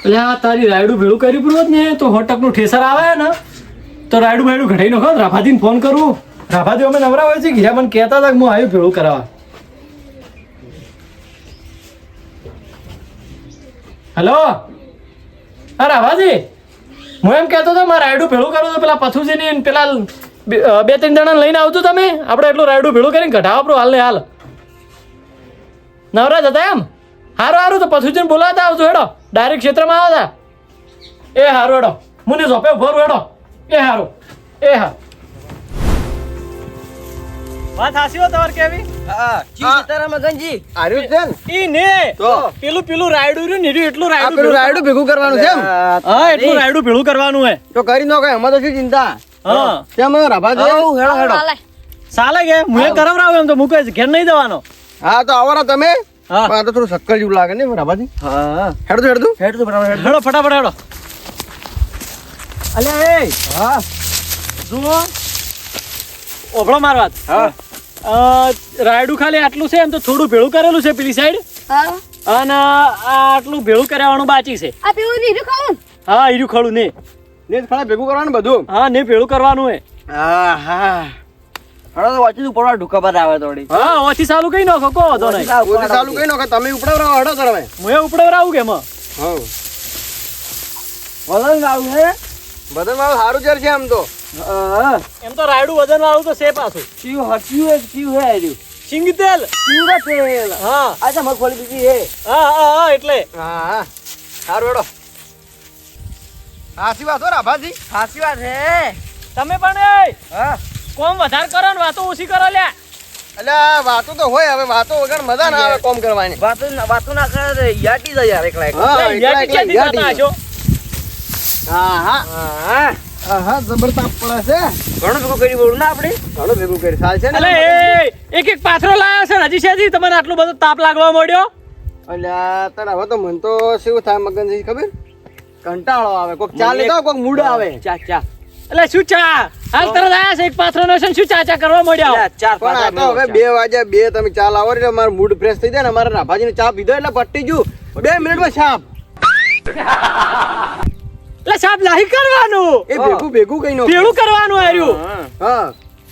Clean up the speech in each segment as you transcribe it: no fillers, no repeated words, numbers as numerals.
એટલે આ તારી રાયડું ભેળું કરી પૂરું ને તો 100% નું ઠેસર આવે ને તો રાયડું બાયડું ઘટાઈ નાખો. રાભાજીને ફોન કરું. રાભાજી અમે નવરા હોય છે ઘીરા મને કહેતા હતા કે હું આવ્યું ભેળું કરાવવા. હેલો હા રાભાજી, હું એમ કહેતો હતો મારે રાયડું ભેળું કરવું તો પેલા પથુજીને પેલા 2-3 જણા લઈને આવજો તમે. આપણે એટલું રાયડું ભેળું કરીને ઘટાવો આપણું હાલ ને હાલ. નવરા હતા એમ? હારું તો પથુજીને બોલાવતા આવજો. હેડો ડાયરેક્ટ ક્ષેત્રમાં આવતા. એ હારું હેડો. મુને ઝોપે ઉભો હેડો. એ હારું. એ હા વાત હાસી હો તમારે કેવી? હા જી સીતારામ મગનજી આર્યું છે ને ઈ ને તો પેલું રાયડું રહ્યું ને એટલું પેલું રાયડું ભેગું કરવાનું છે એમ? હા એટલું રાયડું ભેળું કરવાનું હે. તો કરી નો કઈ અમાર તો શું ચિંતા. હા કેમ રાભા દે હેડો સાલે કે હું એ કરાવરાવ એમ તો મુકે ઘેર નહીં જવાનો. હા તો આવરા તમે. હા આ તો થોડું શક્કર જેવું લાગે ને રાભાજી. હા હેડો બરાબર હેડો ફટાફટ હેડો. અલ્યા એ હા જુઓ ઓભળો માર વાત. હા રાયડું ખાલી આટલું છે એમ તો થોડું ભેળું કરેલું છે પેલી સાઈડ. હા અને આ આટલું ભેળું કરાવવાનું બાકી છે. આ પેલું નીરું ખાવું હા ઈરું ખડું ને. ને ખડા ભેગું કરવાનું બધું. હા ને ભેળું કરવાનું હે. હા હા હડો તો વાંચી ઉપર ઢુકા પર આવે થોડી. હા ઓથી ચાલુ કઈ નાખો કો વાંધો નહીં. ઓછી ચાલુ કઈ નો કે તમે ઉપડાવ હડો તમે. હું એ ઉપડાવરાવું કે માં. હા વજન આવું હે વજન વાળું સારું જર છે આમ તો. એમ તો રાયડું વજન વાળું તો છે પાછું. ક્યું હટ્યું હે આર્યું સિંગ તેલ. સિંગા તેલ. હા આજા મગફળી બીજી હે. હા એટલે હા સારું હેડો. હાસી વાત હો રાભાજી. હાસી વાત હે. તમે પણ એ હા કોમ વધારે કરો ને વાતો ઓછી કરો લ્યા. અલ્યા વાતો તો હોય હવે વાતો વગર મજા ના આવે કોમ કરવાની. વાતો ના કરે યાટી જાય યાર એકલા એકલા. હા યાટી ક્યાંથી થતા હશો? હા જબર તાપ પડે છે. ઘણું ભેગું કરી બોલું ના આપણે. ઘણું ભેગું કરી સાલ છે ને. અલે એક પાથરો લાયા છે ને હજી શેથી તમને આટલું બધું તાપ લાગવા મળ્યો? અલ્યા તારા હવે તો મન તો શું થાય મગનજી ખબર? કંટાળો આવે. કોક ચા લેતા કોક મૂડ આવે. ચા એટલે શું ચા હાલ તરત આયા છે એક પાથરો નો છે ને શું ચા કરવા મળ્યા? પણ આ તો હવે 2 વાગ્યા 2 તમે ચા લાવો એટલે મારું મૂડ ફ્રેશ થઈ જાય ને. અમારા રાભાજીને ચા પીધો એટલે પટ્ટી ગયું 2 મિનિટમાં સાપ. એટલે સાપ લાહી કરવાનું એ ભેગું કઈ નો ભેળું કરવાનું આર્યું. હા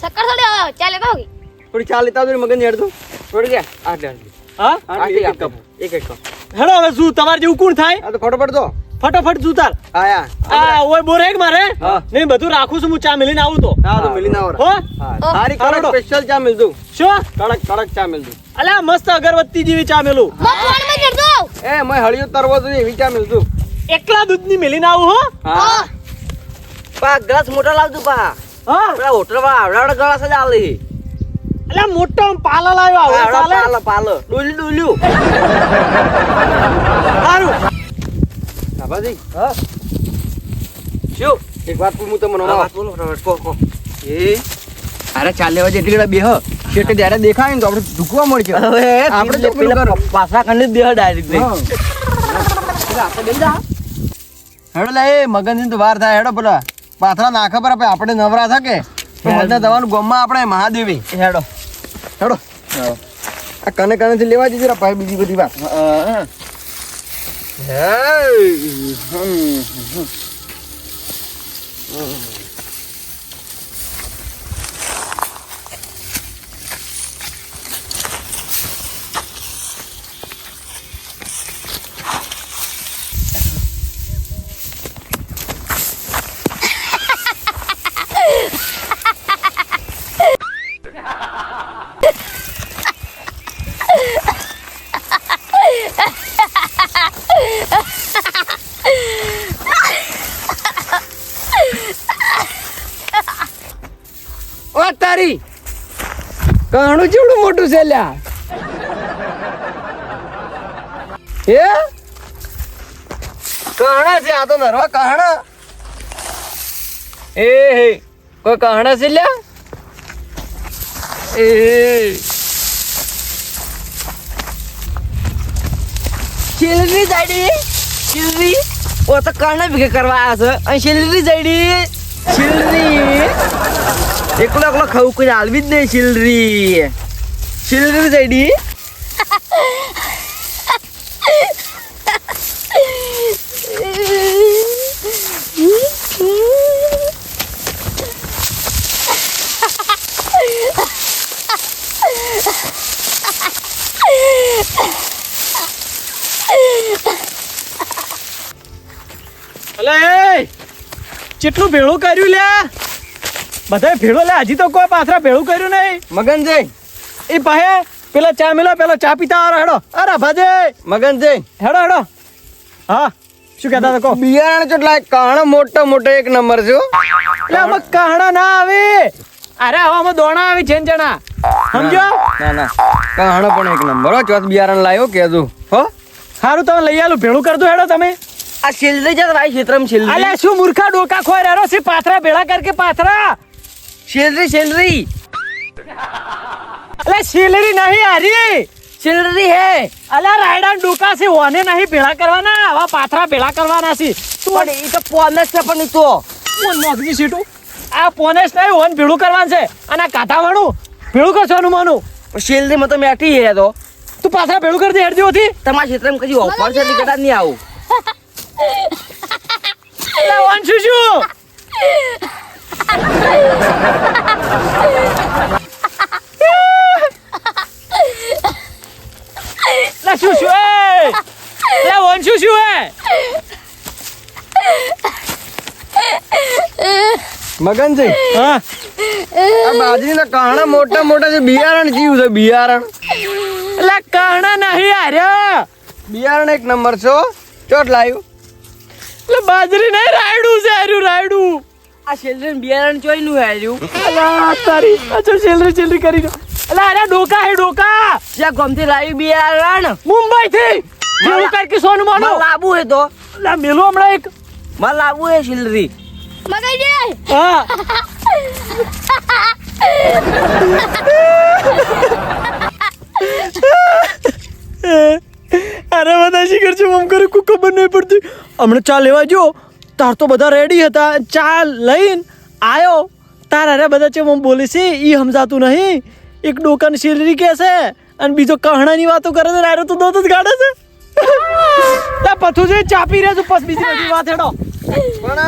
શક્કર થોડી ચાલે તો હોગી થોડી ચા લેતા આવજો મગન હેડ તો થોડી કે હા એક કપ હેડો હવે શું તમારે જેવું કોણ થાય? આ તો ફટોફટ દો ફટાફટ જુતાર આયા આ ઓય બોરેગ મારે નહીં બધું રાખું છું હું ચા મેલીને આવું તો. હા તો મિલી ના હો હારી કડક સ્પેશિયલ ચા મિલતું. શું કડક ચા મિલતું. અલ્યા મસ્ત અગરબત્તી જેવી ચા મેલું. મફવાણમાં જડ દો એ મે હળિયો તરવો તો એવી ચા મિલતું. એકલા દૂધની મેલીને આવું હો. હા પા ગ્લાસ મોટા લાવજો પા. હા પેલા હોટલ માં આવડા ગ્લાસ જ આલે. અલ્યા મોટો પાલા લાવ્યો આવો પાલો ડોલ્યું સારું. રાભાજી હા શું એક વાત પૂછું તમને વાત બોલો કો એ અરે ચાલે વાજે એટલી ગડા બેહ શેટે જ્યારે દેખાય ને તો આપણે ઢુકવા મળશે. હવે આપણે તો પેલા પાછા કંડે બેહ ડાયરેક્ટ નહીં આપણે બેન જા હેડો લે એ મગનજી તો વાર થાય હેડો પેલા પાથરા નાખે પર આપણે નવરા થાકે તો મધના દવાનું ગોમમાં આપણે મહાદેવી હેડો આ કને થી લેવા દીધી રા ભાઈ બીજી બધી વાત. ઓ તારી કહાણું જેવડું મોટું છે લ્યા હે કહાણા છે આ તો નરવા કહાણા એ હે કોઈ કહાણા છે લ્યા એ શિલરી જાડી ઓ તો કહાણા ભેગા કરવા આવ્યા છે અને શિલરી જાડી એકલો ખાવું કોઈ હાલવી જ નહીં. શિલરી જાડી અલે એ કેટલું ભેળું કર્યું લે બધાય ભેળો લે હજી તો કોઈ પાથરા ભેળું કર્યું નહીં મગનજી એ પાહે પેલા ચા મેલો પેલો ચા પીતા આવો હેડો અરે ભાજે મગનજી હેડો હેડો હા શું કહેતા હતા કહો બિયારણ ચોટલા કાણો મોટો એક નંબર છે હો. એટલે આમાં કહણા ના આવે અરે આવામાં દોણા આવી છેંચણા સમજો ના કાણો પણ એક નંબર હો. ચોથ બિયારણ લાવ્યો કેજો હો. સારું તમે લઈ આલું ભેળું કરતું હેડો તમે આ છેલ્લે જ ભાઈ ક્ષેત્રમાં છેલ્લે અલે શું મૂર્ખા ડોકા ખોય રેરો સી પાથરા ભેળા કર કે પાથરા સેલરી અલે સેલેરી નહીં હારી સેલરી હે અલે રાયડા ડોકા છે ઓને નહીં ભેળા કરવાના આવા પાથરા ભેળા કરવાના છે પણ એ તો પોનસ છે પણ ઈ તો કોણ નોકરી સીટું આ પોનેસ નહીં ઓન ભેળું કરવાનું છે અને આ કાંઠાવાળું ભેળું કરવાનું માનું સેલરી માં તો મેઠી હે તો તું પાથરા ભેળું કરી દે હેડજો હતી તમારા ક્ષેત્રમાં કદી ઓફર છે એટલે કદાચ નહીં આવું અલે ઓન શું લા શું એ લા ઓન શું મગનજી હા આ બાજરીના કાણા મોટા છે બિયારણ જીવ છે બિયારણ લા કાણા નહીં આર્યા બિયારણ એક નંબર છે હો. ચોટ લાવ્યું લે બાજરી નહીં રાયડું છે આર્યું રાયડું આ સેલરી બિયારણ ચોઈ નું હાર્યું અલા તારી અચ્છા ચેલરી કરી દો અલા અરે ડોકા હે ડોકા જ્યાં ગમતી લાવ્યું બિયારણ મુંબઈ થી ભેળું કર કે સોનું માનો મારે લાવવું હે તો લા મેલો હમણાં એક મારે લાવવું હે સેલરી મગનજી હા અરે બધા શિખર છે આમ કરે કોઈ ખબર નહીં પડતી હમણાં ચા લેવા જો તાર તો બધા રેડી હતા ચા લઈને આયો તાર અરે બધા છે આમ બોલે છે ઈ સમજાતું નહીં એક ડોકાની સેલરી કે છે અને બીજો કહણાની વાતો કરે છે રાયરો તો દોત જ ગાડે છે તા પથું છે ચા પી રહ્યા છું પસ બીજી બધી વાત હેડો પણ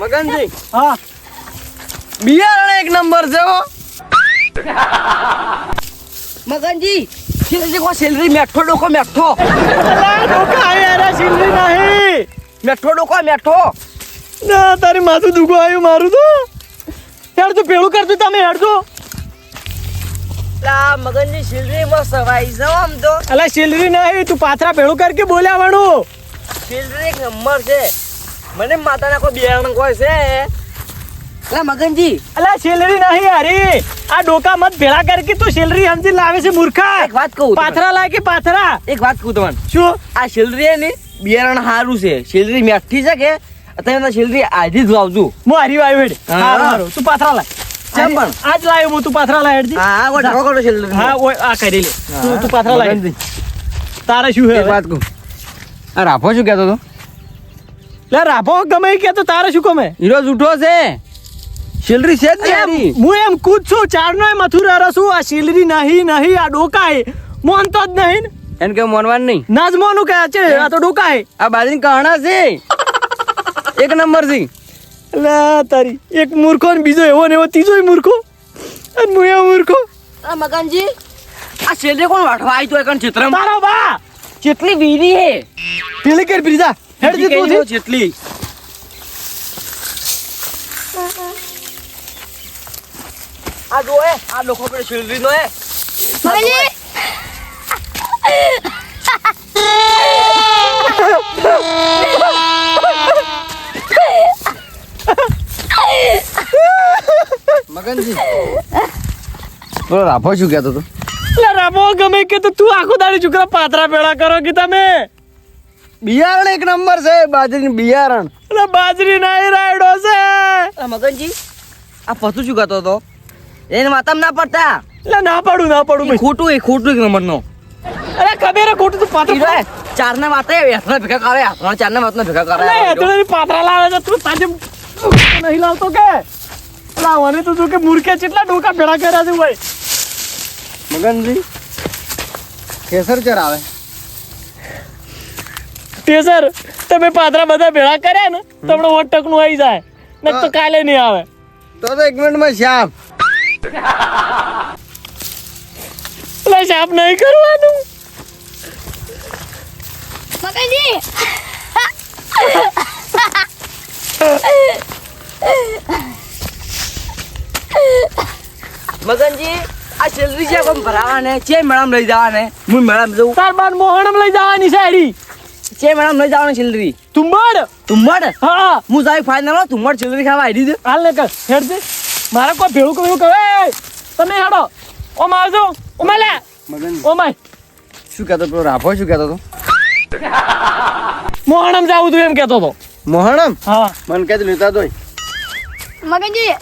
મગનજી હા બિયારણ એક નંબર છે હો. મગનજી સેલરી કો સેલરી મેઠો ડોકો મેઠો અલા ડોકા આયા રે સેલરી નહીં મેઠો ડોકો મેઠો ના તારી માથું દુખો આવ્યું મારું તો યાર તું પેલું કરતું તમે હેડજો લા મગનજી સેલરી માં સવાઈ જાવ આમ તો અલા સેલરી નહીં તું પાથરા ભેળું કર કે બોલ્યા વાળું સેલરી એક નંબર છે મને માતાના કોઈ બિયારણ કોઈ છે લા મગનજી અલા સેલરી નહીં અરે આ ડોકા મત ભેળા કર કે તું સેલરી સમજી લાવે છે મૂર્ખા એક વાત કહું તમને. પાથરા લાય કે પાથરા એક વાત કહું તમને શું આ સેલરી હે ને બિયારણ સારું છે સેલરી મેઠી છે કે અત્યારે સેલરી આજે જ વાવજો હું હારી આવ્યો હેડ હા. હારું હારું તું પાથરા લાય કેમ પણ? આજ લાવ્યો હું તું પાથરા લાય હેડજી હા વો ઢાકો કરો સેલરી હા ઓય આ કરી લે તું પાથરા લાય મગનજી, તારે શું હે એક વાત કહું આ રાફો શું કહેતો હતો લે રાભો ગમે ઈ કે તો તારે શું ગમે હીરો જૂઠો છે સેલરી છે જ એમ, નહીં હું એમ કૂદ છું ચારનો મથુરા રસું આ સેલરી નહીં આ ડોકા હે મોનતો જ નહીં ને. એને કે મોનવાનું નહીં ના જ મોનું કે છે આ તો ડોકા હે આ બાજરી કહણા છે એક નંબર છે લે તારી એક મૂર્ખો ને બીજો એવો ને એવો ત્રીજો મૂર્ખો અને હું એવો મૂર્ખો આ મગનજી આ સેલરી કોણ વાઠવા આવી તો એકન ચિત્રમ તારો બા કેટલી વીરી હે પેલી કર બીજા હેડ જે તું થી. જેટલી આ જો હે આ લોકો પર સેલરી નો હે મગનજી મગનજી બોલો રાફો શું કહેતો હતો લે રામો ગમે કે તો તું આખો દાડી છોકરા પાતરા પેળા કરો કે તમે બિયારણ એક નંબર છે બાજરીનું બિયારણ લે બાજરી નહીં રાયડો છે મગનજી આ પશુ શું કહેતો હતો એને માતામાં ના પડતા લે ના પાડું ભાઈ ખોટું એક નંબર નો અરે ખબર હે ખોટું તું પાતરા ચાર ના વાતે હાથના ભેગા કરે હાથના ચાર ના વાતના ભેગા કરે લે એતળે પાતરા લાવે છે તું તાજે નહીં લાવતો કે લાવવાને તું કે મૂર્ખે કેટલા ડોકા ભેળા કર્યા છે ભાઈ મગનજી કેસર ચરાવે તે સર તમે પાતરા બધા ભેળા કર્યા ને તમને વટકનું આવી જાય ને તો કાલે નહીં આવે તો એક મિનિટમાં શાપ એટલે સાફ નહીં કરવાનું મગનજી મગનજી આ સેલરી છે કોમ ભરાવાને છે મેડમ લઈ જવાને હું મેડમ જઉં તાર બાર મોહણમ લઈ જવાની છે હેરી છે મેડમ લઈ જવાની સેલરી તુંબડ તુંમડ હા હું જાય ફાઇનલ તુંમડ સેલરી ખાવા આવી દીધું હાલ ને કર હેડ દે મારે કોઈ ભેળું કર્યું કહે તમે હેડો ઓમ આવજો ઓમાં લે મગન ઓમાય શું કહેતો પેલો રાફો શું કહેતો હતો મોહણમ જાવું તું એમ કહેતો હતો મોહણમ હા મન કહે લેતા તોય મગનજી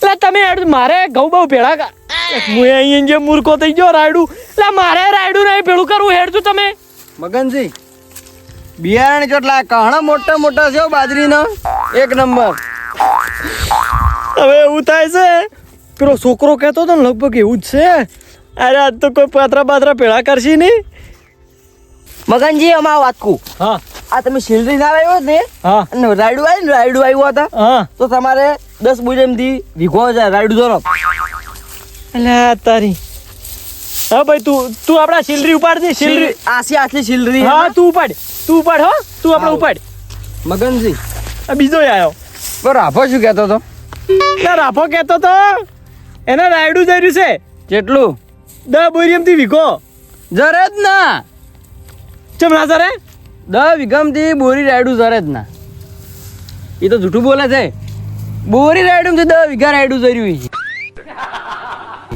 લે તમે હેડ મારે ઘઉં બહુ ભેળા કા હું અહીં જે મૂર્ખો થઈ ગયો રાયડું લે મારે રાયડું નહીં ભેળું કરવું હેડ તું તમે મગનજી બિયારણ કેટલા કહણા મોટા મોટા છે બાજરીનો એક નંબર હવે એવું થાય છે પેલો છોકરો કહેતો હતો ને લગભગ એવું જ છે અરે આજ તો કોઈ પાત્રા બાત્રા ભેળા કરશી નહીં મગનજી અમાર વાત કહું હા આ તમે સેલરી ના આવ્યો ને હા અને રાયડું આવ્યું હતા હા તો તમારે 10 બોજમથી વીઘો જાય રાયડું દોરો એટલે તારી હા ભાઈ તું આપણા સિલરી ઉપાડ દે સિલરી આસી આટલી સેલરી હા તું ઉપાડ હો તું આપણે હા. ઉપાડ મગનજી આ બીજો આવ્યો તો રાફો શું કહેતો હતો એટલે રાફો કહેતો તો એને રાયડું જઈ રહ્યું છે કેટલું 10 બોરિયમથી વીઘો જરે જ ના ચમ ના સરે 10 વીઘામથી બોરી રાયડું જરે જ ના એ તો જૂઠું બોલે છે બોરી રાયડું 10 વીઘા રાયડું જર્યું છે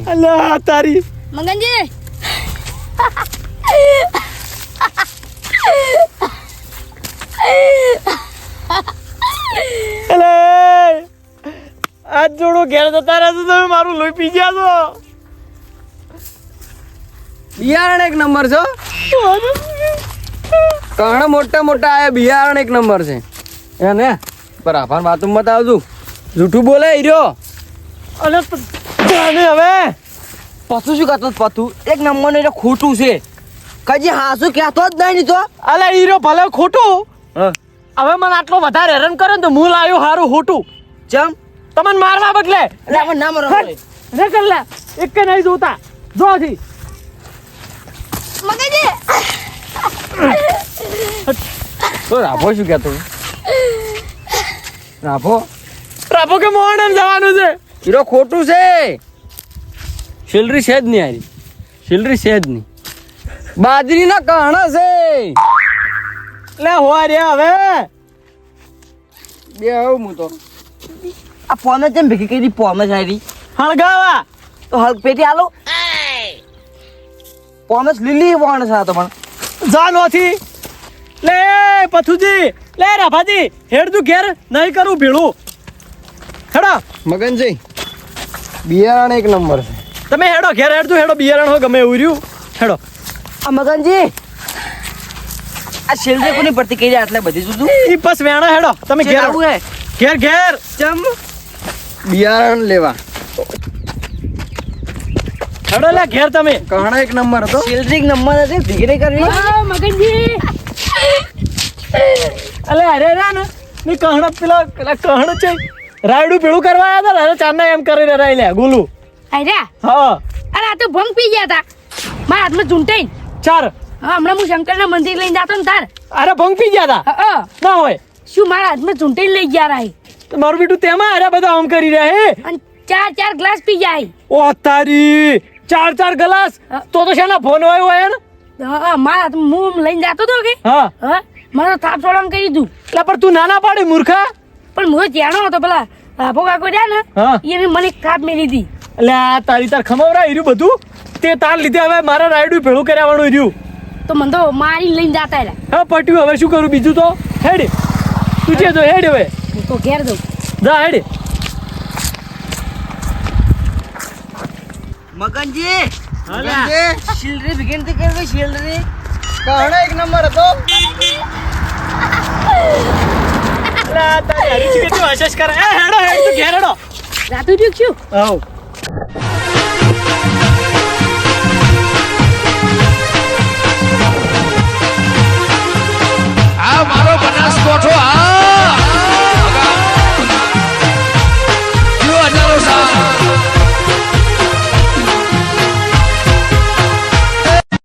અલ્યા તારી મગનજી અલે આજ જોડો ઘેર જતા રહેશો તમે મારું લોહી પી ગયા છો બિયારણ એક નંબર છો કહણા મોટા મોટા આયા બિયારણ એક નંબર છે એને પર આભાર વાતું મત આવજો જૂઠું બોલે હીરો અલે તને હવે પતું શું કહેતો પતું એક નંબર નું ખોટું છે કજી હાસું કહેતો જ નહીં તો અલે હીરો ભલે ખોટું હા હવે મને આટલો વધારે હેરાન કરે ને તો હું લાવ્યો હારું ખોટું ચમ તમને મારવા બદલે એટલે આપણે ના મરો રે કર લે એક કે નહીં જોતા જો જી મગનજી તો રાફો શું કહેતો રાફો રાફો કે મોહન એમ જવાનું છે હીરો ખોટું છે સેલરી છે જ નહીં હારી સેલરી છે જ નહીં બાજરીના કહણા છે લે હોવા રે હવે બે આવું હું તો આ પોને જેમ ભેગી કરી પોને જ હારી હળગાવા તો હલ પેટી આલો પોને લીલી પોને છે આ તો પણ જા નોથી લે પથુજી લે રાફાજી હેડ તું ઘેર નહીં કરું ભેળું હેડો મગનજી બિયારણ એક નંબર છે તમે હેડો ઘેર હેડ તું હેડો બિયારણ હો ગમે એવું રહ્યું હેડો આ મગનજી આ સેલરી કોની પડતી કરી આટલે બધી જુદું ઈ બસ વેણા હેડો તમે ઘેર આવું હે ઘેર ઘેર ચમ બિયારણ લેવા હેડો લે ઘેર તમે કહણા એક નંબર હતો સેલરી એક નંબર હતી ભીગડી કરવી મગનજી અલે અરે રા ને ની કહણ પેલા કહણ છે રાયડું પેલું કરવા આવ્યા હતા ને અરે ચાંદા એમ કરીને રાઈ લે ગુલું અરે હા અરે આ તો ભંગ પી ગયા હતા મારા હાથમાં ચૂંટાઈ ચાર હા હમણાં હું શંકરના મંદિર લઈને જતો ને તાર અરે ભંગ પી ગયા હતા હા ના હોય શું મારા હાથમાં ચૂંટાઈ લઈ ગયા રાય તો મારું બેટું તેમાં અરે બધા આમ કરી રહ્યા હે અને ચાર ગ્લાસ પી જાય ઓ તારી ચાર ગ્લાસ તો શેના ફોન હોય ને હા મારા હાથમાં હું લઈને જતો હતો કે હા હા મને થાપ છોડવાનું કરી દીધું એટલે પણ તું નાના પાડી મૂર્ખા પણ હું ત્યાંનો હતો પેલા રાભો કાકો રહ્યા ને હા એને મને થાપ મેલી હતી એટલે આ તારી તાર ખમવરા રહ્યું બધું તે તાર લીધે હવે મારા રાયડું ભેળું કર્યાવાનું રહ્યું તો મને તો મારી લઈને જતા રહ્યા હા પટ્યું હવે શું કરું બીજું તો હેડ તું જે તો હેડ હવે હું તો ઘેર દઉં જા હેડ મગનજી હા, મગનજી સેલરી ભીગડી કરવી સેલરી કહણા એક નંબર હતો એટલે આ તારી હરીશ કેટલું હશેશ કરે એ હેડો હેડ તું ઘેર હેડો રાતું થયું શું આવ